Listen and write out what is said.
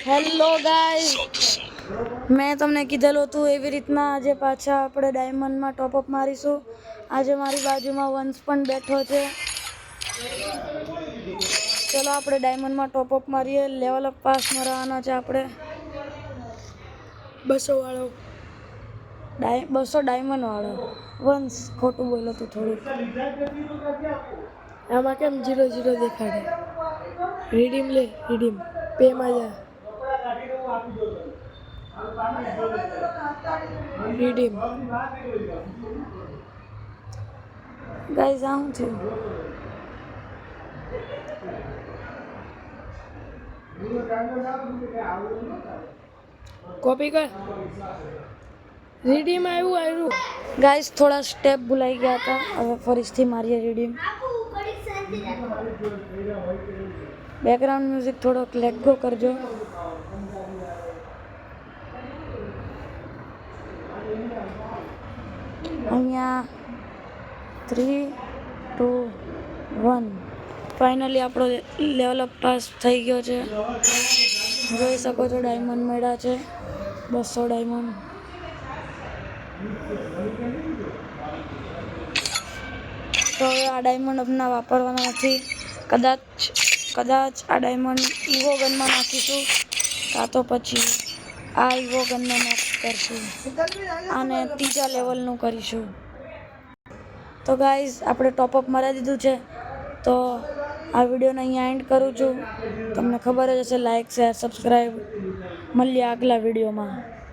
Hello guys, મેં તમને કીધેલું હતું એવી રીતના આજે પાછા આપણે ડાયમંડમાં ટોપઅપ મારીશું. આજે મારી બાજુમાં વંશ પણ બેઠો છે. ચલો આપણે ડાયમંડમાં ટોપઅપ મારીએ. લેવલ અપ પાસ મારવાનો છે આપણે 200 વાળો 200 ડાયમંડ વાળો. વંશ ખોટું બોલો તું થોડુંક. આમાં કેમ 0-0 દેખાડે? રીડીમ લે, રીડીમ પે માં જા. રીડીમ ગાઈસ, આવું છે. કોપી કર. રીડીમ આવ્યું. ગાઈસ, થોડા સ્ટેપ ભૂલાઈ ગયા હતા. હવે ફરીથી મારીએ રીડીમ. બેકગ્રાઉન્ડ મ્યુઝિક થોડોક લેટ ગો કરજો. અહીંયા 3, 2, 1 ફાઇનલી આપણો લેવલ અપ પાસ થઈ ગયો છે. જોઈ શકો છો ડાયમંડ મળ્યા છે 200 ડાયમંડ. તો હવે આ ડાયમંડ હમણાં વાપરવાના નથી. કદાચ આ ડાયમંડ ઈવો ગનમાં નાખીશું, કાં તો પછી આ ઈવો ગનને મેચ કરશું અને ત્રીજા લેવલનું કરીશું. તો ગાઈઝ, આપણે ટોપઅપ મારી દીધું છે. તો આ વિડીયોને અહીંયા એન્ડ કરું છું. તમને ખબર જ હશે, લાઈક, શેર, સબસ્ક્રાઈબ. મળીએ આગલા વિડીયોમાં.